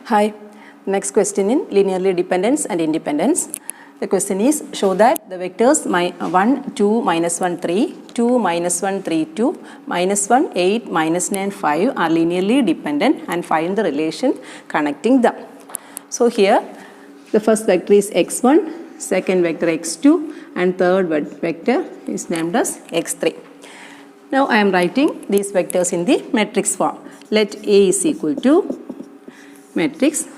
Hi, next question in linearly dependence and independence. The question is, show that the vectors 1, 2, minus 1, 3, 2, minus 1, 3, 2, minus 1, 8, minus 9, 5 are linearly dependent and find the relation connecting them. So here, the first vector is x1, second vector x2, and third vector is named as x3. Now I am writing these vectors in the matrix form. Let A is equal to matrix.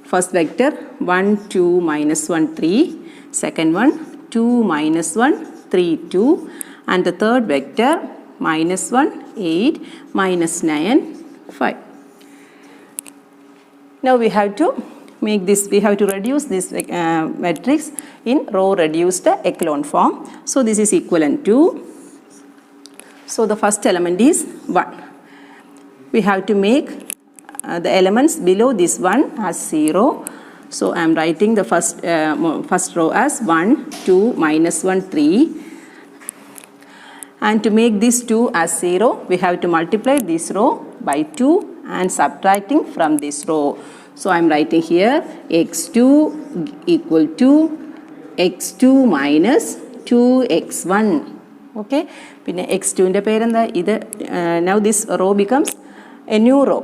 First vector 1, 2, minus 1, 3. Second one 2, minus 1, 3, 2. And the third vector minus 1, 8, minus 9, 5. Now we have to make this, we have to reduce this matrix in row reduced echelon form. So this is equivalent to, so the first element is 1. We have to make the elements below this one as 0. So I am writing the first row as 1, 2, minus 1, 3. And to make this 2 as 0, we have to multiply this row by 2 and subtracting from this row. So I am writing here x2 equal to x2 minus 2x1. Okay. x2 in the parent, now this row becomes a new row.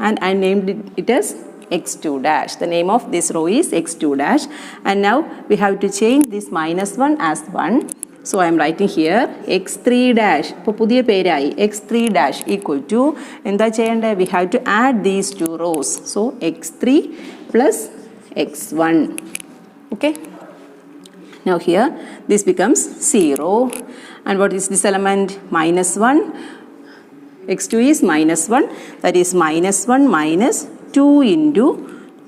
And I named it as x2 dash. The name of this row is x2 dash. And now we have to change this minus 1 as 1. So I am writing here x3 dash. x3 dash equal to, we have to add these two rows. So x3 plus x1. Okay. Now here this becomes 0. And what is this element? Minus 1. x2 is minus 1, that is minus 1 minus 2 into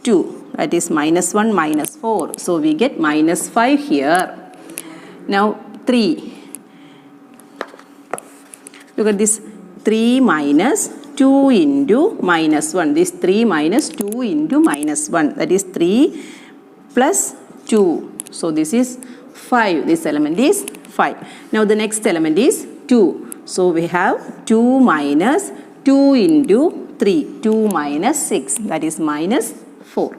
2, that is minus 1 minus 4. So we get minus 5 here. Now 3. Look at this 3 minus 2 into minus 1. This 3 minus 2 into minus 1, that is 3 plus 2. So this is 5. This element is 5. Now the next element is 2. So we have 2 minus 2 into 3, 2 minus 6, that is minus 4.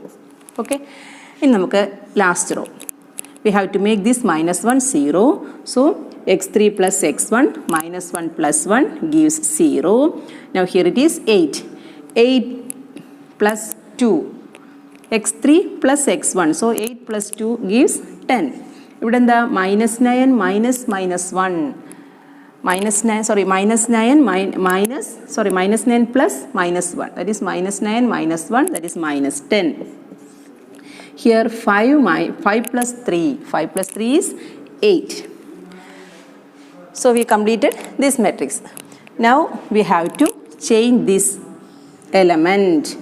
Okay. In the last row, we have to make this minus 1 0. So x3 plus x1 minus 1 plus 1 gives 0. Now here it is 8. 8 plus 2. x3 plus x1. So 8 plus 2 gives 10. Even the minus 9 minus minus 1. Minus 9 plus minus 1, that is minus 9 minus 1, that is minus 10. Here 5 plus 3 is 8. So we completed this matrix. Now we have to change this element.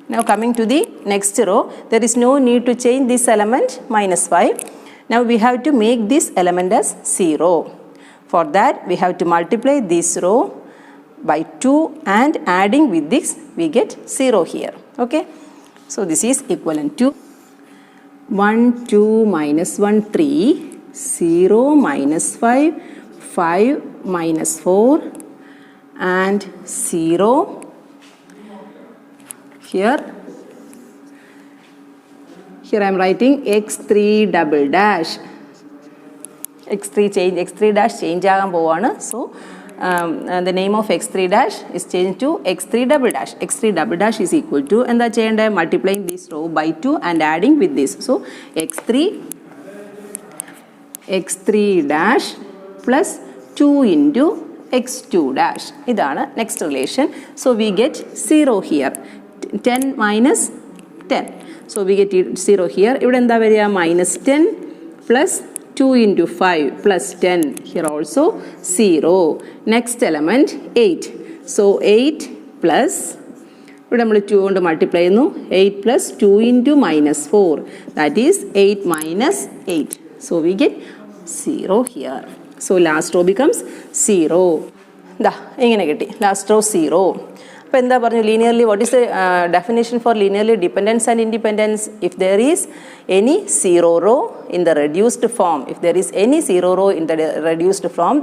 Now coming to the next row, there is no need to change this element minus 5. Now we have to make this element as 0. For that, we have to multiply this row by 2 and adding with this, we get 0 here. Okay. So this is equivalent to 1, 2, minus 1, 3, 0, minus 5, 5, minus 4, and 0 here. Here I am writing x3 double dash. x3 dash change so the name of x3 dash is changed to x3 double dash. x3 double dash is equal to, and the change multiplying this row by 2 and adding with this. So x3 dash plus 2 into x2 dash. This is next relation. So we get 0 here. 10 minus 10. So we get 0 here. Even minus 10 plus 2 into 5 plus 10, here also 0. Next element 8. So 8 plus, we multiply 8 plus 2 into minus 4, that is 8 minus 8. So we get 0 here. So last row becomes 0. Last row 0. Linearly, what is the definition for linearly dependence and independence? If there is any 0 row in the reduced form,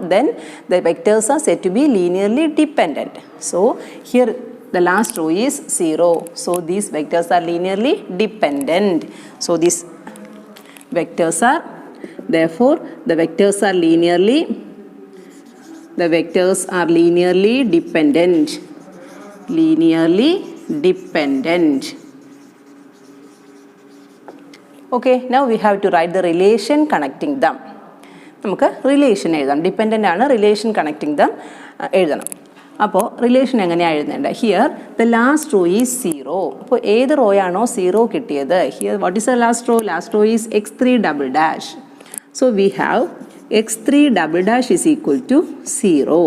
then the vectors are said to be linearly dependent. So here the last row is 0. So these vectors are linearly dependent. So these vectors are, therefore the vectors are linearly dependent. Linearly dependent. Okay, now we have to write the relation connecting them. നമുക്ക് relation എഴുതാം. Dependent ആണ്, relation connecting them എഴുതണം. അപ്പോൾ relation എങ്ങനെയാണ് എഴുതേണ്ടത്? Here the last row is 0. അപ്പോൾ ഏത് റോയാണോ 0 കിട്ടിയത്, here what is the last row? Last row is x3 double dash. So we have x3 double dash is equal to 0.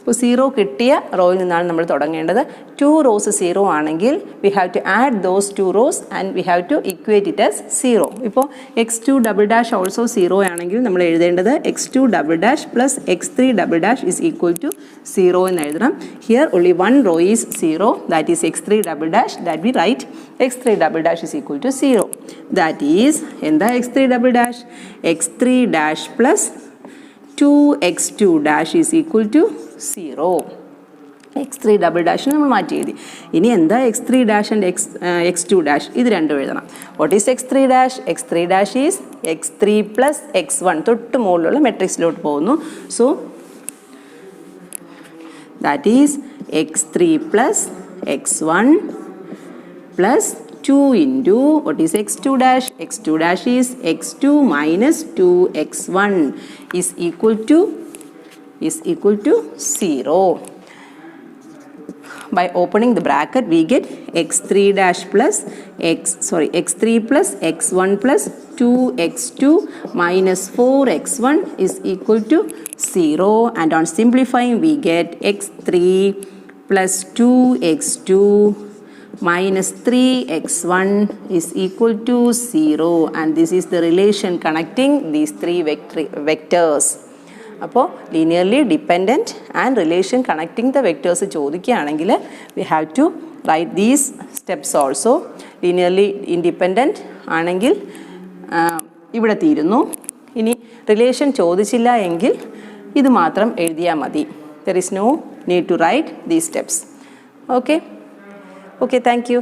അപ്പോൾ 0 കിട്ടിയ റോയിൽ നിന്നാണ് നമ്മൾ തുടങ്ങേണ്ടത്. 2 rows 0 ആണെങ്കിൽ we have to add those 2 rows and we have to equate it as 0. ഇപ്പോൾ x2 double dash also 0 ആണെങ്കിൽ നമ്മൾ എഴുതേണ്ടത് x2 double dash plus x3 double dash is equal to 0 എന്ന് എഴുതണം. Here only 1 row is 0, that is x3 double dash, that we write x3 double dash is equal to 0. That is എന്താ x3 double dash? x3 dash plus 2x2 dash is equal to 0. x3 double ഡാഷിന് നമ്മൾ മാറ്റി എഴുതി. ഇനി എന്താ x3 dash and x2 dash? ഇത് രണ്ടും എഴുതണം. What is x3 dash? x3 dash is x3 plus x1, തൊട്ട് മുകളിലുള്ള മെട്രിക്സിലോട്ട് പോകുന്നു. So that is x3 plus x1 plus 2 into what is x2 dash? x2 dash is x2 minus 2x1 is equal to 0. By opening the bracket we get x3 dash plus x3 plus x1 plus 2x2 minus 4x1 is equal to 0, and on simplifying we get x3 plus 2x2 minus 3x1 is equal to 0, and this is the relation connecting these three vectors. അപ്പോൾ linearly dependent and relation connecting the vectors ചോദിക്കുകയാണെങ്കിൽ we have to write these steps also. Linearly independent ആണെങ്കിൽ ഇവിടെ തീരുന്നു. ഇനി relation ചോദിച്ചില്ല എങ്കിൽ ഇത് മാത്രം എഴുതിയാൽ മതി. There is no need to write these steps. Okay, thank U.